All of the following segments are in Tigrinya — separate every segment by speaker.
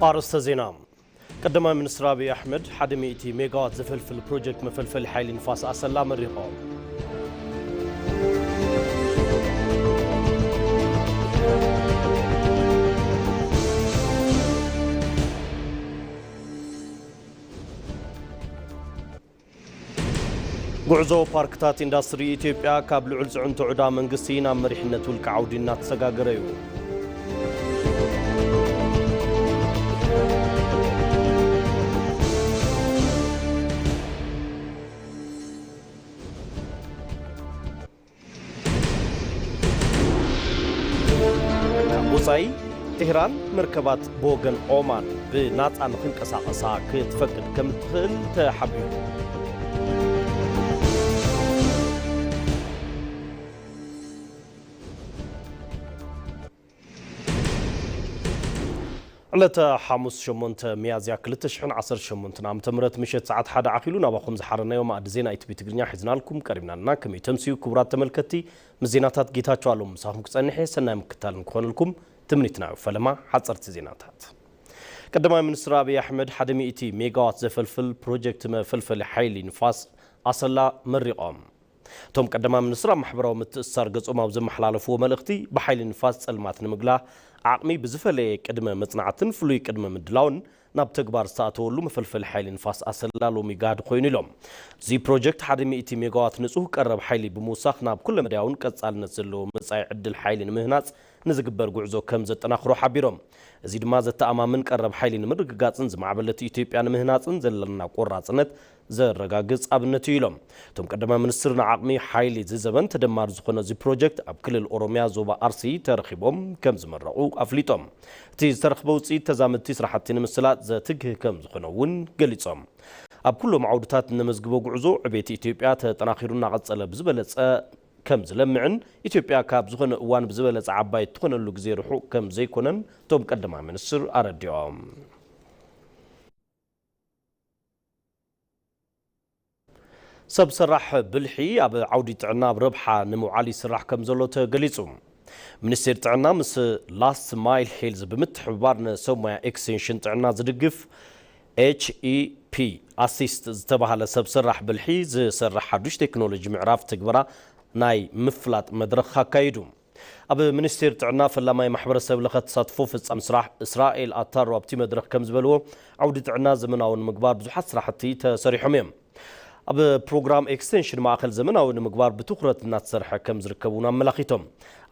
Speaker 1: أرسل زينام قدم المنستر أبي أحمد 100 ميجاوات زفلفل بروجكت مفلفل حيل نفاس أسلام الرقاب ጉዕዞ ፓርክታት ኢንዱስትሪ ኢትዮጵያ ካብ ልዑል ጽዕንቶ ዕዳ መንግስቲ ናብ መሪሕነት ውልቀ ዓውዲ እናተሰጋገረ እዩ ወጻይ ኢራን መርከባት ቦገን ኦማን ብናጻ ንኽንቀሳቐሳ ክትፈቅድ ከም ትኽእል ተሓቢሩ على حمص شمونت ميازيا كلتش حن عصر شمونت نام تمرت مشت ساعات حدا عقيلون أبا خمس حرنا يوم عد زينا يتبي تقرنيا حزنا لكم قريبنا لنا كم يتمسيو كبرات تملكتي مزيناتات جيتات شوالهم مساهم كسأني سنة مكتال نكون لكم تمنيتنا فلما حصرت زيناتات قدم المنستر أبي أحمد 100 ميجاوات زفلفل بروجكت مفلفل حيلي نفاس أصلا مرقام توم قدم المنستر محبره متأثر قصو ما بزم حلالفو ملختي بحيل نفاس المات نمقلا عقمي بزفلي قدم مصنعتن فلوي قدم مدلاون ناب تكبار ساعتولو مفلفل حيل نفاس أسلالو ميقاد خوين لهم زي بروجكت 100 ميجاوات نسوه قرب حيلي بموساخ ناب كل مدياون كتسال نزلو مصاي عدل حيل مهنات نزقبر قعزو كم زتناخرو حبيرهم زيد ما زتأمامن قرب حيلي نمرق قاطن زمعبلت إثيوبيا مهناتن زللنا قراتنت زرقاقص أبنتو يلهم توم قدم منسترنا عقمي حيلي زي زبن تدمار زخونا زي بروجكت أبكل الأوروميا زوبا أرسي ترخيبهم كم زمرقو أفليتهم تيز ترخبو تسيد تزامد تسرحتين مسلات زتقه كم زخونا ون قليتهم أبكل معودتات نمزقبو قعزو عبيت إثيوبيا تناخيرونا غتصلا بزبلت كم زلمعن إثيوبيا كاب زخون وان بزبلت عبايت تخون اللوك زي رحو كم زي كونن توم قدم منستر أرديهم سب سراح بلحي أب عودي تعنا بربحة نمو عالي سراح كم زلو تقليتهم منستر تعنا مس لاست مايل هيلز بمتحبارنا سوما اكسنشن تعنا زدقف HEP أسيست زتبها لسب سراح بلحي زي سراح حدوش تكنولوجي معراف تكبرا ناي مفلات مدرخها كايدوم أب منستر تعنا فلما محبر السب لخت صادفو في سراح إسرائيل أطار وابتي مدرخ كم زبلو عودي تعنا زمنا ونمقبار بزوحات سراحتي تسريح ميم أب بروجرام إكستنشن مع آخر زمن أو المقبار بتخرج الناس سرحة كم زركبونا ملاقيتهم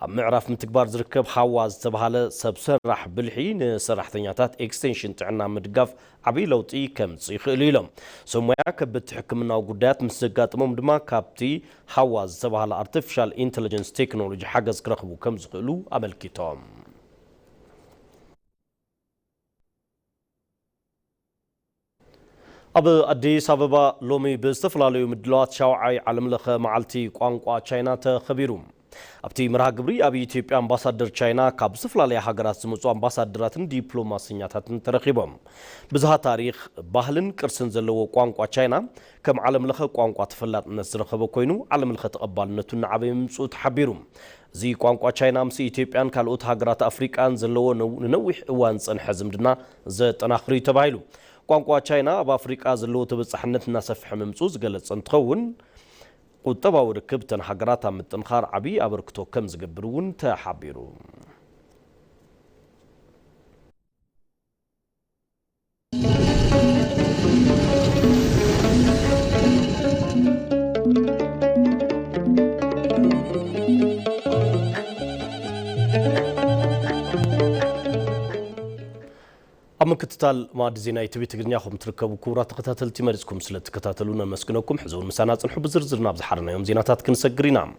Speaker 1: أم معرف متكبار زركب حواز تبهاله سبسرح بالحين سرح ثنياتات إكستنشن تعنا مدقف عبي لوطي كم تصيخ ليلهم ثم يعكب بتحكمنا وجودات مسجات ممدما كابتي حواز تبهاله artificial intelligence technology حجز كرخبو كم زخلو عمل كتام أب أديس أبابا لومي بستفلاليو مدلوات شاوعي علم لخ معلتي قوانقوا تشاينا تخبيروم أبتي مرها قبري أبي إثيوبيا أمباسادر تشاينا كاب سفلالي حقرات سموصو أمباسادراتن ديبلوماسينياتاتن ترخيبهم بزها تاريخ باهلن كرسن زلو قوانقوا تشاينا كم علم لخ قوانقوا تفلات نسرخبو كوينو علم لخ تقبالنتو نعبي ممسو تحبيروم زي قوانقوا تشاينا مسي إثيوبيا كالوت حقرات أفريقيان زلو ننوح اوان حزمدنا زت أناخري تبايلو قوانقوا تشاينا بأفريقيا زلو تبصحنت ناسفح ممسوز قلت سنتخون قطبا وركبتن حقراتا متنخار عبي أبركتو كم زقبرون تحبيرو أما كتتال ما دزينا يتبي تقرنيا خم تركبوا كورات تقتاتل تمارسكم سلت تقتاتلونا مسكنكم حزون مسانات نحب زرزرنا بزحرنا يوم زيناتات كنسجرينا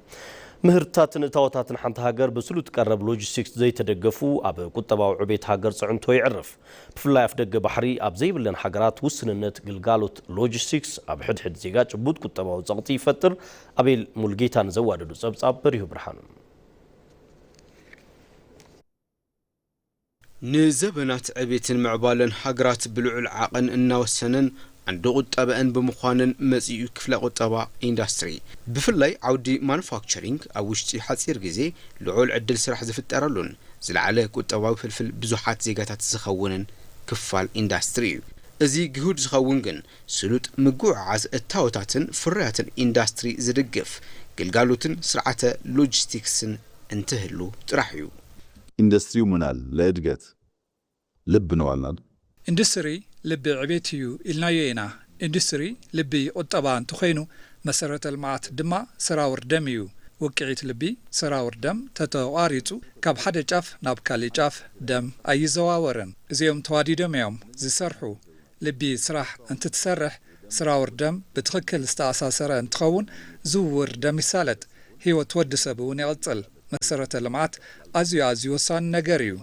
Speaker 1: مهرتات نتاوتات نحنت هاجر بسلو تقرب لوجيستكس زي تدقفو أب كتبا وعبيت هاجر صعنتو يعرف بفلا يفدق بحري أب زي بلن حاجرات وسننت قلقالوت لوجيستكس أب حد زيجات بود كتبا وزغطي فتر أبي ملقيتان زوادو سبصاب بريو برحان
Speaker 2: نزبنات عبيت المعبالن حقرات بلعل عاقن النوسنن عند قطبان بمخانن مزيو كفلا قطبا اندستري بفلاي عودي مانفاكتشرينج او وشتي حصير غزي لعول عدل سراح زفترلون زلعله قطباو فلفل بزوحات زيغاتات زخونن ክፋል ኢንዳስትሪ እዩ እዚ ግሁድ ዝኸውን ግን ስሉጥ ምጉዕዓዝ እታወታትን ፍርያትን ኢንዳስትሪ ዝድግፍ ግልጋሎትን ስርዓተ ሎጂስቲክስን እንትህሉ ጥራሕ እዩ
Speaker 3: ኢንዱስትሪው ምናል ለእድገት ልብ ነው አልናል
Speaker 4: ኢንዱስትሪ ልብ ዕቤት እዩ ኢልናዮ ኢና ኢንዱስትሪ ልቢ ቁጠባ እንትኾይኑ መሰረተ ልምዓት ድማ ስራውር ደም እዩ ወቅዒት ልቢ ስራውር ደም ተተቋሪጹ ካብ ሓደ ጫፍ ናብ ካልእ ጫፍ ደም ኣይዘዋወረን እዚኦም ተዋዲዶም እዮም ዝሰርሑ ልቢ ስራሕ እንትትሰርሕ ስራውር ደም ብትኽክል ዝተኣሳሰረ እንትኸውን ዝውውር ደም ይሳለጥ ህይወት ወዲ ሰብ እውን ይቕጽል መሰረተ ልምዓት ኣዝዩ ወሳኒ ነገር እዩ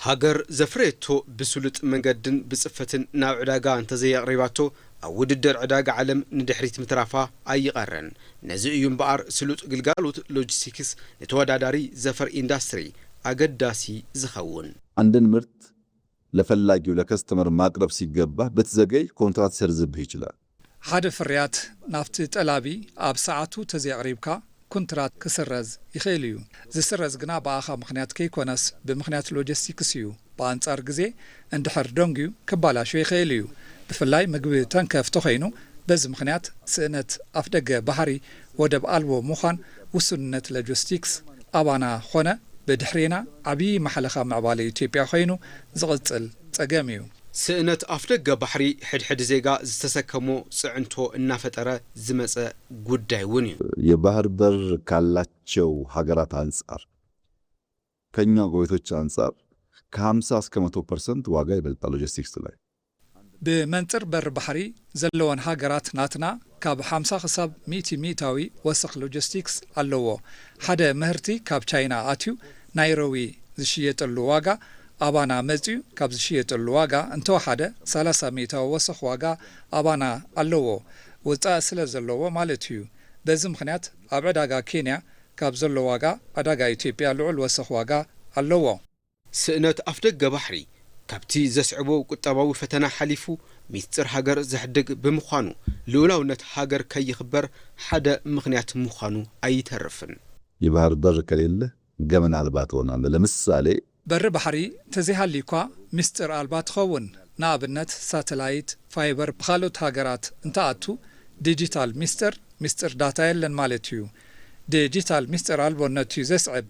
Speaker 2: ሃገር ዘፍረየቶ ብስሉጥ መንገድን ብጽፈትን ናብ ዕዳጋ እንተዘየቕሪባቶ ኣብ ውድድር ዕዳጋ ዓለም ንድሕሪት ምትራፋ ኣይቐረን ነዚ እዩ እምበኣር ስሉጥ ግልጋሎት ሎጂስቲክስ ንተወዳዳሪ ዘፈር ኢንዳስትሪ ኣገዳሲ ዝኸውን
Speaker 3: አንድን ምርት ለፈላጊው ለከስተመር ማቅረብ ሲገባ በትዘገይ ኮንትራት ሰርዝብህ ይችላል
Speaker 4: ሓደ ፍርያት ናፍቲ ጠላቢ ኣብ ሰዓቱ ተዘየቕሪብካ ኮንትራት ክስረዝ ይኽእል እዩ ዝስረዝ ግና ብኣኻ ምኽንያት ከይኮነስ ብምኽንያት ሎጂስቲክስ እዩ ብኣንጻር ግዜ እንድሕር ደንጊዩ ክባላሾ ይኽእል እዩ ብፍላይ ምግቢ ተንከፍ ተኾይኑ በዚ ምኽንያት ስእነት ኣፍደገ ባሕሪ ወደብ ኣልቦ ምዃን ውሱንነት ሎጂስቲክስ ኣባና ኾነ ብድሕሪና ዓብዪ ማሕለኻ ምዕባለ ኢትዮጵያ ኮይኑ ዝቕጽል ጸገም እዩ
Speaker 2: ስእነት ኣፍደገ ባሕሪ ሕድሕድ ዜጋ ዝተሰከሞ ጽዕንቶ እናፈጠረ ዝመጸ ጉዳይ እውን እዩ
Speaker 3: የባህር በር ካላቸው ሀገራት አንጻር ከኛ ጎረቤቶች አንጻር ከ50 እስከ 100% ዋጋ ይበልጣል ሎጂስቲክስ ላይ
Speaker 4: ብመንጽር በር ባሕሪ ዘለወን ሃገራት ናትና ካብ 50 ክሳብ 100 ሚእታዊ ወስኽ ሎጂስቲክስ ኣለዎ ሓደ ምህርቲ ካብ ቻይና ኣትዩ ናይሮቢ ዝሽየጠሉ ዋጋ ኣባና መጽዩ ካብ ዝሽየጠሉ ዋጋ እንተወሓደ 30 ሚእታዊ ወስኽ ዋጋ ኣባና ኣለዎ ወጻእ ስለ ዘለዎ ማለት እዩ በዚ ምኽንያት ኣብ ዕዳጋ ኬንያ ካብ ዘሎ ዋጋ ዕዳጋ ኢትዮጵያ ልዑል ወስኽ ዋጋ ኣለዎ
Speaker 2: ስእነት ኣፍደገ ባሕሪ ካብቲ ዘስዕቦ ቁጠባዊ ፈተና ሓሊፉ ሚስጥር ሃገር ዘሕድግ ብምዃኑ ልዑላውነት ሃገር ከይኽበር ሓደ ምኽንያት ምዃኑ ኣይተርፍን
Speaker 3: የባህር በር ከሌለ ገመን አልባ ትሆናለህ ለምሳሌ
Speaker 4: በር ባሕሪ ተዘይሃሊኳ ሚስጥር አልባ ትኸውን ንኣብነት ሳተላይት ፋይበር ብኻልኦት ሃገራት እንተኣቱ ዲጂታል ሚስጥር ዳታ የለን ማለት እዩ ዲጂታል ሚስጥር ኣልቦነት እዩ ዘስዕብ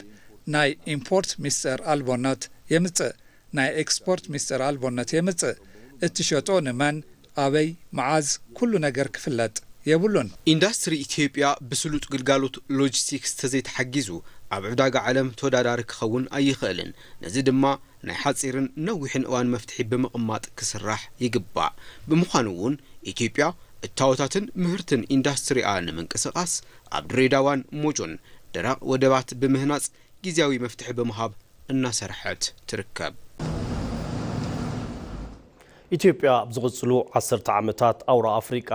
Speaker 4: ናይ ኢምፖርት ሚስጥር ኣልቦነት የምጽእ ናይ ኤክስፖርት ሚስጥር ኣልቦነት የምጽእ እትሸጦ ንመን ኣበይ መዓዝ ኩሉ ነገር ክፍለጥ የብሉን
Speaker 2: ኢንዳስትሪ ኢትዮጵያ ብስሉጥ ግልጋሎት ሎጂስቲክስ ተዘይተሓጊዙ ኣብ ዕዳጋ ዓለም ተወዳዳሪ ክኸውን ኣይኽእልን ነዚ ድማ ናይ ሓጺርን ነዊሕን እዋን መፍትሒ ብምቕማጥ ክስራሕ ይግባእ ብምዃኑ እውን ኢትዮጵያ እታወታትን ምህርትን ኢንዳስትሪኣ ንምንቅስቓስ ኣብ ድሬዳዋን ሞጆን ደረቕ ወደባት ብምህናጽ ጊዜያዊ መፍትሒ ብምሃብ እናሰርሐት ትርከብ
Speaker 1: ኢትዮጵያ ብዝቕጽሉ 10 ዓመታት ኣውራ ኣፍሪቃ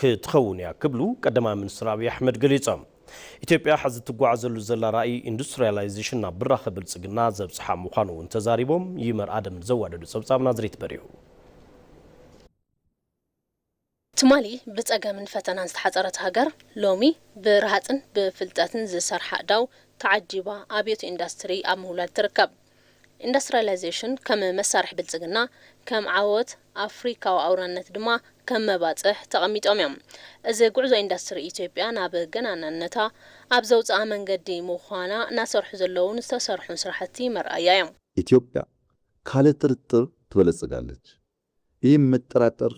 Speaker 1: ክትኸውን እያ ክብሉ ቀዳማይ ሚኒስትር ኣብይ ኣሕመድ ገሊጾም ኢትዮጵያ ሕዚ ትጓዓዘሉ ዘላ ራእይ ኢንዱስትሪያላይዜሽን ናብ ብራኸ ብልጽግና ዘብጽሓ ምዃኑ እውን ተዛሪቦም ይመር ኣደም ዘዋደዱ ጸብጻብ ናዝሬት በሪሁ
Speaker 5: ትማሊ ብጸገምን ፈተናን ዝተሓጸረት ሃገር ሎሚ ብርሃጽን ብፍልጠትን ዝሰርሓ ዳው ተዓጂባ ኣብየት ኢንዱስትሪ ኣብ ምሁላል ትርከብ ኢንዱስትሪያላይዜሽን ከም መሳርሒ ብልጽግና ከም ዓወት ኣፍሪካዊ ኣውራነት ድማ ከም መባጽሕ ተቐሚጦም እዮም እዚ ጉዕዞ ኢንዱስትሪ ኢትዮጵያ ናብ ገናናነታ ኣብ ዘውጽኣ መንገዲ ምዃና እናሰርሑ ዘለውን ዝተሰርሑን ስራሕቲ መርኣያ እዮም
Speaker 3: ኢትዮጵያ ካለ ጥርጥር ትበለጽጋለች ይህም መጠራጠር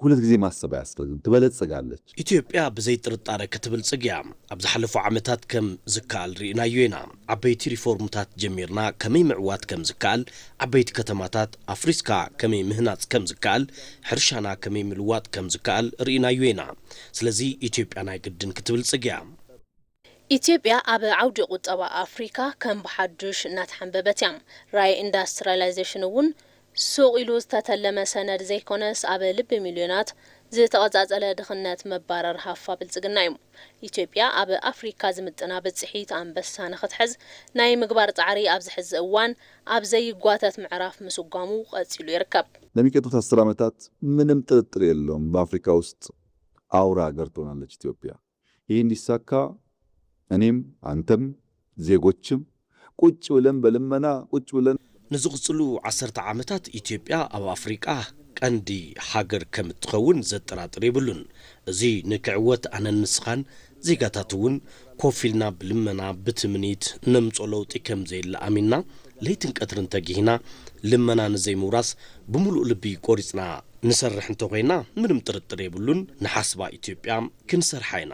Speaker 3: ሁለት ጊዜ ማሰብ ያስፈልግ ትበለጽጋለች
Speaker 1: ኢትዮጵያ በዘይ ጥርጣረ ክትበልጽግ እያ ኣብ ዝሓለፉ ዓመታት ከም ዝካል ርኢናዮ ኢና ዓበይቲ ሪፎርምታት ጀሚርና ከመይ ምዕዋት ከም ዝካል ዓበይቲ ከተማታት ኣፍሪስካ ከመይ ምህናጽ ከም ዝካል ሕርሻና ከመይ ምልዋጥ ከም ዝካል ርኢናዮ ኢና ስለዚ ኢትዮጵያ ናይ ግድን ክትበልጽግ እያ
Speaker 5: ኢትዮጵያ ኣብ ዓውዲ ቁጠባ ኣፍሪካ ከም ብሓዱሽ እናተሓንበበት እያ ራእይ ኢንዱስትሪያላይዜሽን እውን ሱቅ ኢሉ ዝተተለመ ሰነድ ዘይኮነስ ኣብ ልቢ ሚልዮናት ዝተቐጻጸለ ድኽነት መባረር ሃፋ ብልጽግና እዩ ኢትዮጵያ ኣብ ኣፍሪካ ዝምጥና ብጽሒት ኣንበሳ ንኽትሕዝ ናይ ምግባር ጻዕሪ ኣብ ዝሕዝ እዋን ኣብ ዘይጓተት ምዕራፍ ምስጓሙ ቀጺሉ ይርከብ
Speaker 3: ለሚቀጥሉት 10 ዓመታት ምንም ጥርጥር የለውም በአፍሪካ ውስጥ አውራ ሀገር ትሆናለች ኢትዮጵያ ይህ እንዲሳካ እኔም አንተም ዜጎችም ቁጭ ብለን በልመና ቁጭ ብለን
Speaker 1: ንዝቕጽሉ 10 ዓመታት ኢትዮጵያ ኣብ ኣፍሪቃ ቀንዲ ሃገር ከም እትኸውን ዘጠራጥር የብሉን። እዚ ንክዕወት ኣነንስኻን ዜጋታት እውን ኮፍ ኢልና ብልመና ብትምኒት ነምጾ ለውጢ ከም ዘይለኣሚና ለይትን ቀትርን ተጊሂና ልመና ንዘይምውራስ ብምሉእ ልቢ ቆሪጽና ንሰርሕ እንተኾይና ምንም ጥርጥር የብሉን ንሓስባ ኢትዮጵያ ክንሰርሓ ኢና።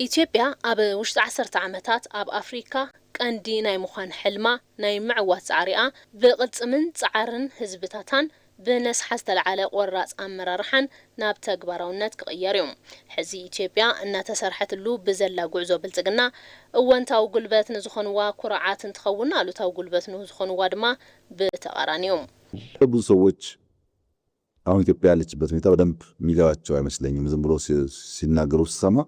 Speaker 5: ኢትዮጵያ ኣብ ውሽጢ 10 ዓመታት ኣብ ኣፍሪካ ቀንዲ ናይ ምዃን ሕልማ ናይ ምዕዋት ጻዕሪኣ ብቕልጽምን ጻዕርን ህዝብታታን ብነስሓ ዝተለዓለ ቆራጽ ኣመራርሓን ናብ ተግባራውነት ክቕየር እዮም። ሕዚ ኢትዮጵያ እናተሰርሐትሉ ብዘላ ጉዕዞ ብልጽግና እወንታዊ ጉልበት ንዝኾንዋ ኩርዓት እንትኸውን ኣሉታዊ ጉልበት ንዝኾንዋ ድማ ብተቃራኒዮም።
Speaker 3: ብዙ ሰዎች አሁን ኢትዮጵያ ያለችበት ሁኔታ በደንብ የሚገባቸው አይመስለኝም። ዝም ብሎ ሲናገሩ ሲሰማ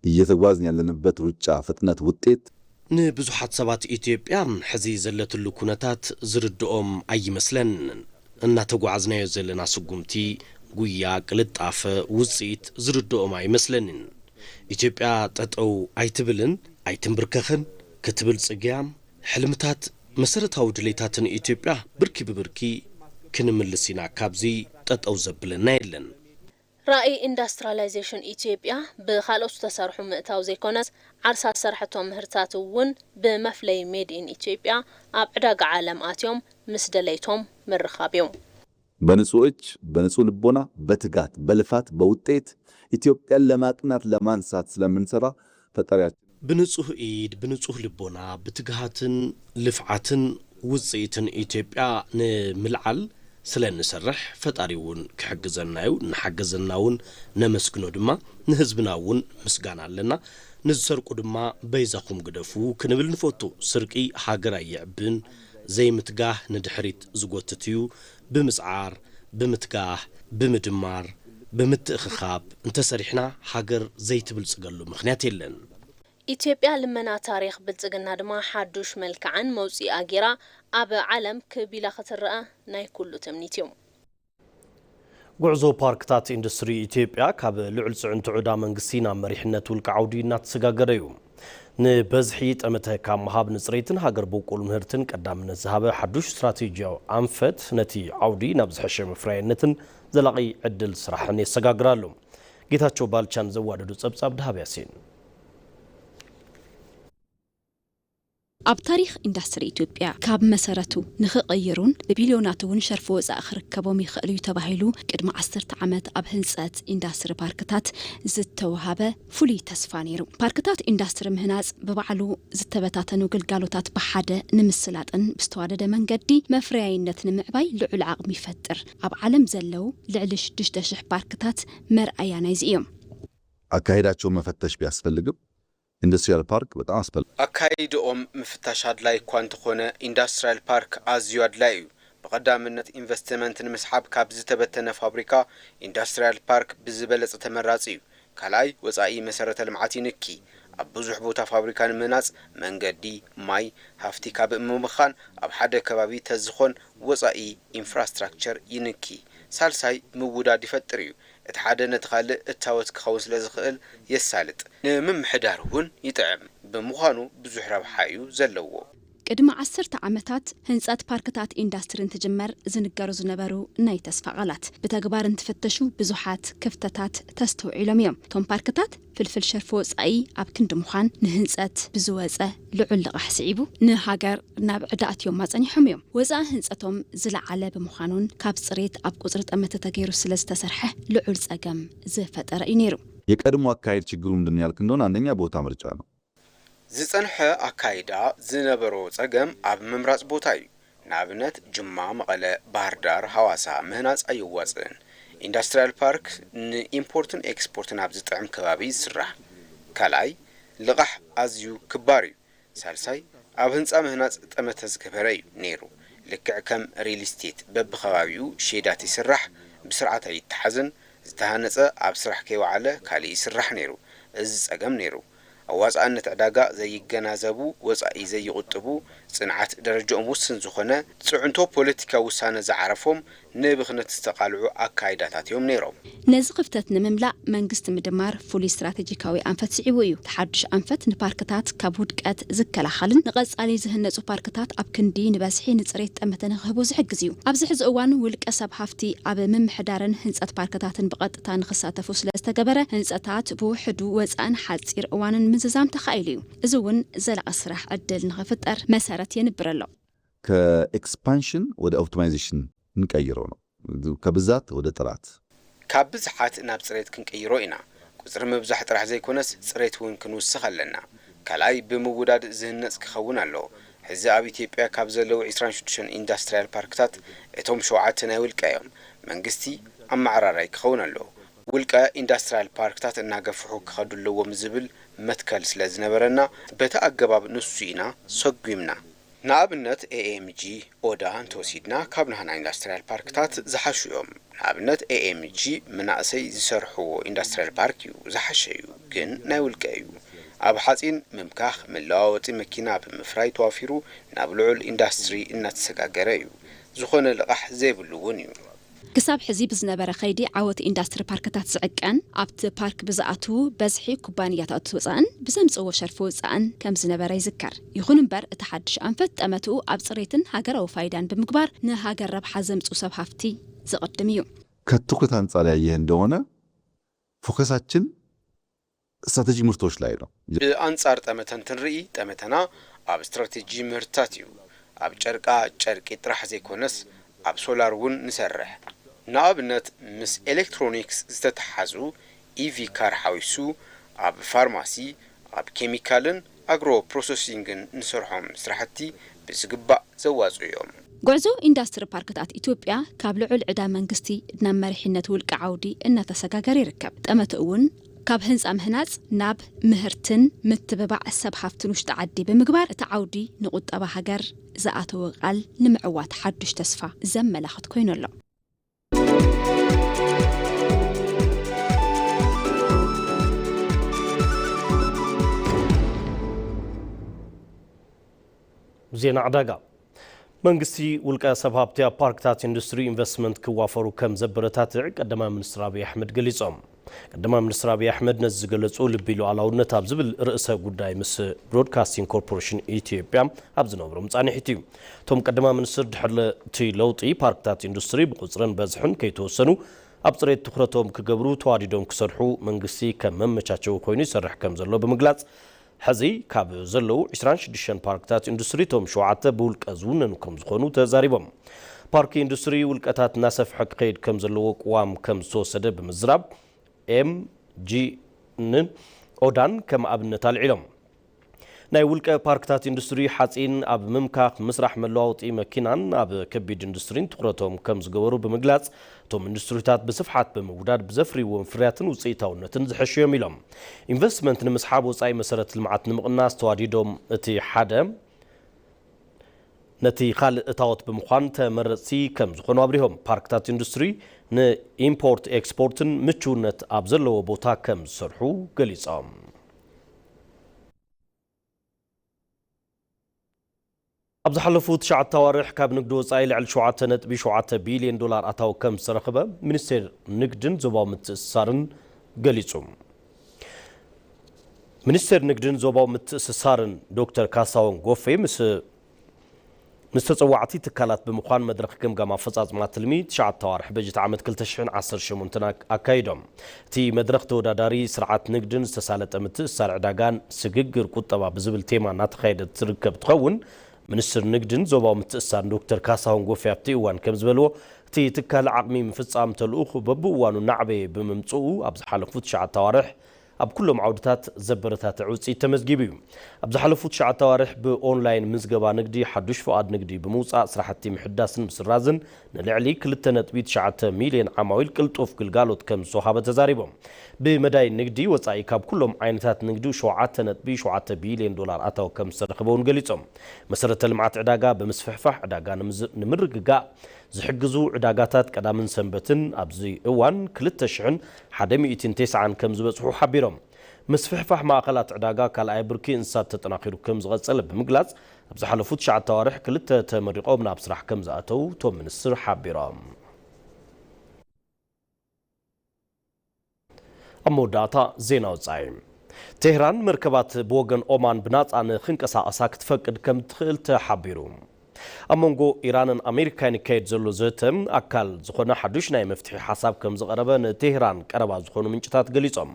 Speaker 3: እየተጓዝን ያለንበት ሩጫ ፍጥነት ውጤት
Speaker 1: ንብዙሓት ሰባት ኢትዮጵያ ሕዚ ዘለትሉ ኩነታት ዝርድኦም ኣይመስለንን። እናተጓዓዝናዮ ዘለና ስጉምቲ ጉያ ቅልጣፈ ውጽኢት ዝርድኦም ኣይመስለንን። ኢትዮጵያ ጠጠው ኣይትብልን ኣይትንብርከኽን ክትብል ጽግያ ሕልምታት መሰረታዊ ድሌታትን ኢትዮጵያ ብርኪ ብብርኪ ክንምልስ ኢና ካብዚ ጠጠው ዘብለና የለን።
Speaker 5: ራእይ ኢንዱስትሪላይዜሽን ኢትዮጵያ ብኻልኦት ዝተሰርሑ ምእታው ዘይኮነስ ዓርሳ ዝሰርሐቶም ምህርታት እውን ብመፍለይ ሜድ ኢን ኢትዮጵያ ኣብ ዕዳጋ ዓለም ኣትዮም ምስ ደለይቶም ምርኻብ እዮም።
Speaker 3: በንጹህ እጅ በንጹህ ልቦና በትጋት በልፋት በውጤት ኢትዮጵያን ለማቅናት ለማንሳት ስለምንሰራ ፈጣሪያችን
Speaker 1: ብንጹህ ኢድ ብንጹህ ልቦና ብትግሃትን ልፍዓትን ውጽኢትን ኢትዮጵያ ንምልዓል ስለንሰርሕ ፈጣሪውን ክሕግዘናዩ ንሓገዘናውን ነመስግኖ ድማ ንህዝብናውን ምስጋና ኣለና። ንዝሰርቁ ድማ በይዛኹም ግደፉ ክንብል ንፈቱ። ስርቂ ሃገር ኣይዕብን ዘይምትጋህ ንድሕሪት ዝጎትት እዩ። ብምጽዓር ብምትጋህ ብምድማር ብምትእኽኻብ እንተሰሪሕና ሃገር ዘይትብልጽገሉ ምኽንያት የለን።
Speaker 5: ኢትዮጵያ ልመና ታሪኽ ብልጽግና ድማ ሓዱሽ መልክዓን መውጽኢ ኣጌራ ኣብ ዓለም ክቢላ ክትረአ ናይ ኩሉ ትምኒት እዮም።
Speaker 1: ጉዕዞ ፓርክታት ኢንዱስትሪ ኢትዮጵያ ካብ ልዑል ጽዕንቱ ዕዳ መንግስቲ ናብ መሪሕነት ውልቀ ዓውዲ እናተሰጋገረ እዩ። ንበዝሒ ጠመተ ካብ ምሃብ ንጽሬትን ሃገር በቆሉ ምህርትን ቀዳምነት ዝሃበ ሓዱሽ ስትራቴጂያዊ ኣንፈት ነቲ ዓውዲ ናብ ዝሐሸ ምፍራይነትን ዘላቒ ዕድል ስራሕን የሰጋግራሉ። ጌታቸው ባልቻን ዘዋደዱ ጸብጻብ ድሃብ ያሴን
Speaker 6: ኣብ ታሪኽ ኢንዱስትሪ ኢትዮጵያ ካብ መሰረቱ ንኽቕይሩን ብቢልዮናት እውን ሸርፎ ወፃኢ ክርከቦም ይኽእሉ እዩ ተባሂሉ ቅድሚ 10 ዓመት ኣብ ህንፀት ኢንዱስትሪ ፓርክታት ዝተወሃበ ፍሉይ ተስፋ ነይሩ። ፓርክታት ኢንዱስትሪ ምህናፅ ብባዕሉ ዝተበታተኑ ግልጋሎታት ብሓደ ንምስላጥን ብዝተዋደደ መንገዲ መፍረያይነት ንምዕባይ ልዑል ዓቕሚ ይፈጥር። ኣብ ዓለም ዘለው ልዕሊ 6,000 ፓርክታት መርኣያ ናይዚ እዮም።
Speaker 3: አካሄዳቸውን መፈተሽ ቢያስፈልግም ኢንዱስትሪያል ፓርክ በጣም አስፈላጊ
Speaker 2: አካሄድኦም ምፍታሽ አድላይ እኳ እንተኾነ ኢንዱስትሪያል ፓርክ ኣዝዩ ኣድላይ እዩ። ብቐዳምነት ኢንቨስትመንት ንምስሓብ ካብ ዝተበተነ ፋብሪካ ኢንዱስትሪያል ፓርክ ብዝበለጸ ተመራጺ እዩ። ካልኣይ ወጻኢ መሰረተ ልምዓት ይንኪ። ኣብ ብዙሕ ቦታ ፋብሪካ ንምህናጽ መንገዲ ማይ ሃፍቲ ካብ ምምኻን ኣብ ሓደ ከባቢ ተዝኾን ወጻኢ ኢንፍራስትራክቸር ይንኪ። ሳልሳይ ምውዳድ ይፈጥር እዩ። እቲ ሓደ ነቲ ካልእ እታወት ክኸውን ስለ ዝኽእል የሳልጥ ንምምሕዳር እውን ይጥዕም። ብምዃኑ ብዙሕ ረብሓ እዩ ዘለዎ።
Speaker 6: ቅድሚ 10 ዓመታት ህንፀት ፓርክታት ኢንዱስትሪ እንትጅመር ዝንገሩ ዝነበሩ ናይ ተስፋ ቃላት ብተግባር እንትፈተሹ ብዙሓት ክፍተታት ተስተውዒሎም እዮም። እቶም ፓርክታት ፍልፍል ሸርፎ ወፃኢ ኣብ ክንዲ ምዃን ንህንፀት ብዝወፀ ልዑል ልቓሕ ስዒቡ ንሃገር ናብ ዕዳእትዮም ማጸኒሖም እዮም። ወፃኢ ህንፀቶም ዝለዓለ ብምዃኑን ካብ ጽሬት ኣብ ቁጽሪ ጠመተ ተገይሩ ስለ ዝተሰርሐ ልዑል ጸገም ዝፈጠረ እዩ ነይሩ።
Speaker 3: የቀድሞ አካሄድ ችግሩ ምንድን ያልክ እንደሆነ አንደኛ ቦታ ምርጫ ነው።
Speaker 2: ዝጸንሐ አካይዳ ዝነበሮ ጸገም ኣብ ምምራጽ ቦታ እዩ። ንኣብነት ጅማ፣ መቐለ፣ ባህርዳር፣ ሐዋሳ ምህናጽ ኣይዋጽእን። ኢንዱስትሪያል ፓርክ ንኢምፖርትን ኤክስፖርትን ኣብ ዝጥዕም ከባቢ ይስራሕ። ካልኣይ ልቓሕ ኣዝዩ ክባር እዩ። ሳልሳይ ኣብ ህንፃ ምህናጽ ጠመተ ዝገበረ እዩ ነይሩ። ልክዕ ከም ሪል ስቴት በብኸባቢኡ ሼዳት ይስራሕ፣ ብስርዓት ኣይተሓዝን። ዝተሃነጸ ኣብ ስራሕ ከይወዓለ ካልእ ይስራሕ ነይሩ። እዚ ጸገም ነይሩ። ኣዋፃእነት ዕዳጋ ዘይገናዘቡ ወፃኢ ዘይቁጥቡ ጽንዓት ደረጃኦም ውስን ዝኾነ ጽዕንቶ ፖለቲካ ውሳነ ዝዓረፎም نبخنت استقالعو أكايداتاتيوم نيروم
Speaker 6: نز خفتت نمملا منجست مدمار فولي استراتيجيكاوي أنفت سعيويو تحدش أنفت نباركتات كابودكات زكلا خالن نغز علي زهنزو باركتات أب كندي نباسحي نصريت أمتن غهبو زحجزيو أبزحز أوان ولك أساب حفتي أب ممحدارن هنزات باركتات بقطتان خصاتفو سلستجبره هنزاتات بوحدو وزان حاصير أوان مززام تخايليو زون زل أسرح أدل نغفتر مسارات ينبرلو
Speaker 3: كإكسبانشن وده أوتومايزيشن نكيرونه كبزات وده طلعت
Speaker 2: كابز حات ناب صريت كنكيرو إنا كسر مبزح طرح زي كونس صريت وين كنوسخ لنا كلاي بموداد زهنص كخون الله حزاب إثيوبيا كابزلو 26 إندستريال باركتات اتهم شوعات ناول كيوم منجستي أما عراراي كخون الله ولكا إندستريال باركتات ناقفحو كخدلو ومزبل متكال سلازنبرنا بتا أقباب نسوينا سقيمنا نابنت AMG أودان توسيدنا كابنهانا إندستريال باركتات زحشو يوم نابنت AMG مناسي زسرحو إندستريال باركيو زحشيو كن ناولكايو أب حاسين ممكاخ ملاوطي مكينا بمفراي توافيرو نابلعو الإندستري إناتسقاقريو زخون اللقح زيبلوونيو
Speaker 6: كساب حزيب زنبرة خيدي عوت إندستري باركتات زعقان أبت بارك بزعاتو بزحي كوبانيات أتوزعن بزمز أو شرفو زعن كم زنبرة يذكر يخون بر تحدش أنفت أمتو أبصريتن هاجر أو فايدان بمقبار نهاجر ربح زمز أو سبحفتي زقدميو
Speaker 3: كتوقت هنصالحيه እንደሆነ ፎከሳችን ስትራቴጂ ምርቶች ላይ ነው
Speaker 2: በአንጻር ተመተን ትንርኢ ተመተና አብ ስትራቴጂ ምርታትዩ አብ ጨርቂ ጥራሕ ዘይኮነስ አብ ሶላር ውን ንሰርሕ ንኣብነት ምስ ኤሌክትሮኒክስ ዝተተሓዙ ኢቪ ካር ሓዊሱ ኣብ ፋርማሲ ኣብ ኬሚካልን አግሮ ፕሮሰሲንግን ንሰርሖም ስራሕቲ ብዝግባእ ዘዋጽኡ እዮም
Speaker 6: ጉዕዞ ኢንዱስትሪ ፓርክታት ኢትዮጵያ ካብ ልዑል ዕዳ መንግስቲ ናብ መሪሕነት ውልቀ ዓውዲ እናተሰጋገረ ይርከብ ጠመትውን ካብ ህንጻ ምህናጽ ናብ ምህርትን ምትብባዕ ሰብ ሃፍትን ውሽጢ ዓዲ ብምግባር እቲ ዓውዲ ንቁጠባ ሃገር ዝኣተወ ቃል ንምዕዋት ሓድሽ ተስፋ ዘመላኽት ኮይኑ ኣሎ
Speaker 1: ዜና ዕዳጋ መንግስቲ ውልቀ ሰብሃብቲ ፓርክታት ኢንዱስትሪ ኢንቨስትመንት ክዋፈሩ ከም ዘበረታትዕ ቀዳማይ ሚኒስትር አብይ አሕመድ ገሊጾም ቀዳማይ ሚኒስትር አብይ አሕመድ ነዚ ገለጹ ልቢሉ አላውነት ኣብ ዝብል ርእሰ ጉዳይ ምስ ብሮድካስቲንግ ኮርፖሬሽን ኢትዮጵያ ኣብ ዝነበሮም ጻኒሕት እዩ ቶም ቀዳማይ ሚኒስትር ድሕሪ ለውጢ ፓርክታት ኢንዱስትሪ ብቁፅርን በዝሕን ከይተወሰኑ ኣብ ጽሬት ትኩረቶም ክገብሩ ተዋዲዶም ክሰርሑ መንግስቲ ከም መመቻቸው ኮይኑ ይሰርሕ ከም ዘሎ ብምግላጽ ሕዚ ካብ ዘለው 26 ፓርክታት ኢንዱስትሪ ቶም 7 ብውልቀ ዝውነኑ ከም ዝኾኑ ተዛሪቦም ፓርክ ኢንዱስትሪ ውልቀታት እናሰፍሐ ክኸይድ ከም ዘለዎ ቅዋም ከም ዝተወሰደ ብምዝራብ ኤምጂ ን ኦዳን ከም ኣብነት አልዒሎም ናይ ውልቀ ፓርክታት ኢንዱስትሪ ሓጺን ኣብ ምምካኽ ምስራሕ መለዋወጢ መኪናን ኣብ ከቢድ ኢንዱስትሪን ትኩረቶም ከም ዝገበሩ ብምግላጽ ቶም ኢንዱስትሪታት ብስፍሓት ብምውዳድ ብዘፍርይዎም ፍርያትን ውፅኢታውነትን ዝሐሽዮም ኢሎም ኢንቨስትመንት ንምስሓብ ወጻኢ መሰረተ ልምዓት ንምቕናስ ተዋዲዶም እቲ ሓደ ነቲ ካልእ እታወት ብምዃን ተመረፅቲ ከም ዝኾኑ ኣብሪሆም ፓርክታት ኢንዱስትሪ ንኢምፖርት ኤክስፖርትን ምቹውነት ኣብ ዘለዎ ቦታ ከም ዝሰርሑ ገሊፆም أبز حلفوت شعات تواريح كاب نقدو وصايل على شعات $7 بليون أتاو كم سرخبة منستير نقدن زباو متأسسارن قليتهم منستير نقدن زباو متأسسارن دكتور كاساون غوفي مستوعتي تكالات بمخان مدرك كم جامعة فصاص مع تلميذ شعات تواريح بجت عمد كل تشحن 10 شمونتنا أكايدهم تي مدرك توداداري سرعات نقدن استسالت متأسسار عداقان سجقر كتبا بزبل تيما ناتخيد تركب تخون منستر نقدن زوباو متأسسار دكتور كاساون غوفي أبتي وان كم زبلو تي تكال عقمي مفصام تلوخ ببوانو نعبي بممصو أبز حلفوت شعات تواريح أب كلهم عودتات زبرتات عوصي تمزجيبيو أبز حلفوت شعات تواريح بأونلاين مزجبا نقدي حدوش فؤاد نقدي بموصا صراحتي محداسن بسرازن نلعلي كل التنتبيت شعات مليون عماويل كل طوف كل قالوت كم صحابة تزاريبهم بمداي نقدي وصاي كاب كلهم عينتات نقدو شعات تنتبي $7 بليون أتاو كم سرخبون قليتهم مسألة المعات عداقا بمسفحفح عداقا نمرققا زحجزو عداقاتات قدامن سنبتن أبزي اوان كلتا شحن 109 كم زبصحو حبيرهم مسفحفح معقلات عداقا كالاي بركي انسات تتناقيرو كم زغصل بمقلاص ابز حلفوت شعات تواريح كلتا تمرقوم نابسرح كم زاتو توم من السر حبيرهم أموداتا زيناو زايم تهران مركبات بوغن أومان بناطان خنقسا أساك تفقد كم تخيل تحبيرو أمونغو إيران أمريكان كيد زلو زيتم أكال زخونا حدوش ناي مفتحي حساب كم زغربان تهران كربا زخونو منجتات قليصم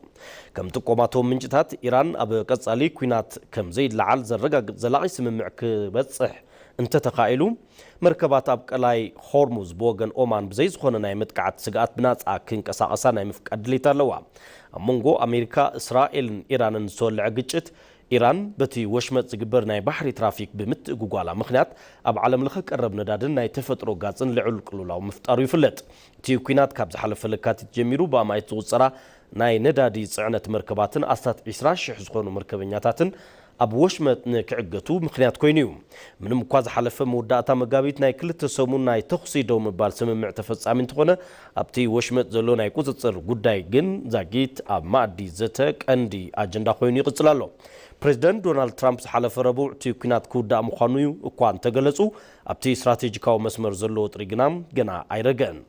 Speaker 1: كم تقوماتو منجتات إيران أبو قصالي كوينات كم زيد لعال زرقا زلاغي سممعك بتصح انت تقائلو مركبات أبقلاي هورموز بوغن أومان بزي زخونا ناي متقعات سقات بنات آكين كسا أسا ناي مفقد ليتا لوا أمونغو أمريكا إسرائيل إيران نسول عقجت إيران بتي وشمت زقبر ناي بحري ترافيك بمت جوجالا مخنات أب عالم لخك قرب ندادن ناي تفترو غازن لعلق لولا ومفتارو يفلت تي كوينات كابز حلف فلكات تجميرو باما يتوصرا ناي ندادي صعنت مركباتن أستات 20 شح زخونو مركبنياتاتن أب وشمت نكعقتو مخنات كوينيو من مكواز حلف موداتا مقابيت ناي كل تسومون ناي تخصي دو مبال سممع تفص عمين تخونا أبتي وشمت زلو ناي كوزتصر قداي جن زاقيت أب مادي زتك أندي أجندا خويني قصلالو بريزيدنت دونالد ترامب حلف ربوع تي كينات كودا مخانيو اكوان تغلصو ابتي استراتيجيكاو مسمر زلو طريقنام غنا ايرغن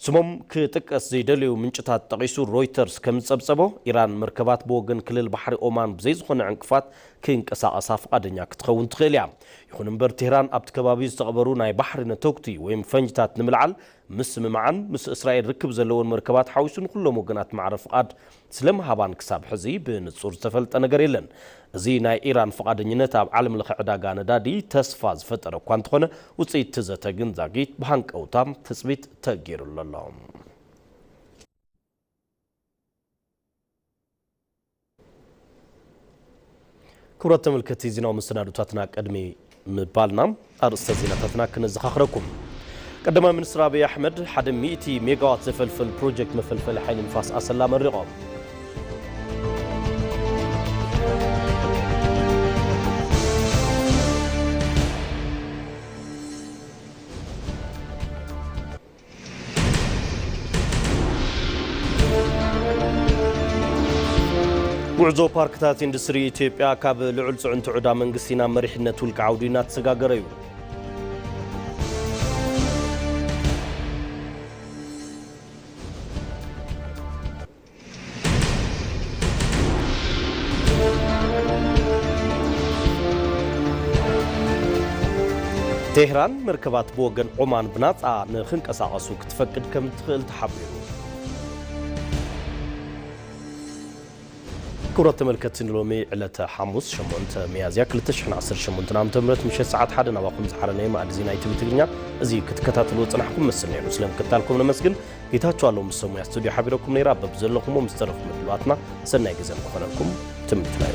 Speaker 1: سمم كتقس زيدليو منጭታት ጠቂሱ رويترز ከምጸብጸበው ኢራን መርከባት በወገን ክልል ባህሪ ኦማን በዘይ ዝኾነ ዕንቅፋት ክንቀሳቀሳ ፈቃደኛ ክትኸውን ትኽእል እያ ይኹን እምበር ቴህራን ኣብቲ ከባቢ ዝተቐበሩ ናይ ባህሪ ነተውክቲ ወይም ፈንጅታት ንምልዓል ምስ ምማዓን ምስ እስራኤል ርክብ ዘለውን መርከባት ሓዊሱን ኩሎም ወገናት ማዕረፍ ፍቃድ ስለምሃባን ክሳብ ሕዚ ብንጹር ዝተፈልጠ ነገር የለን እዚ ናይ ኢራን ፈቃደኝነት ኣብ ዓለም ለኸ ዕዳጋ ነዳዲ ተስፋ ዝፈጠረ እኳ እንተኾነ ውፅኢት ትዘተ ግን ዛጊት ብሃንቀውታም ትፅቢት ተገይሩሉ ኣሎ كرة ملكتي زينو مستنداتنا قدمي مبالنا ارسط زيناتنا كنزخخركم قدم منستر ابي احمد 100 ميجا وات زفلفل بروجكت مفلفل حين نفاس اسلام الرقم وعزو باركتات اندستري إثيوبيا كاب لعل صعنت عدا منقسينا مريحنة والكعودينات سقاقريو تهران مركبات بوغن عمان بناطا نخنق أساقسو كتفقد كم تخيل تحبيرو كرة ملكتين لومي على حمص شمونت ميازيا كل تشحن عصر شمونت نام تمرت مش ساعات حدا نواقم زحرنا ما ادزينا يتبتغنيا ازي كتكتاتلو صنحكم مسني مسلم كتالكم نمسجن يتاچو الله مسمو يا استوديو حبيركم نيرا ببزلكم مسترف مدلواتنا سناي غزن كونكم تمتلا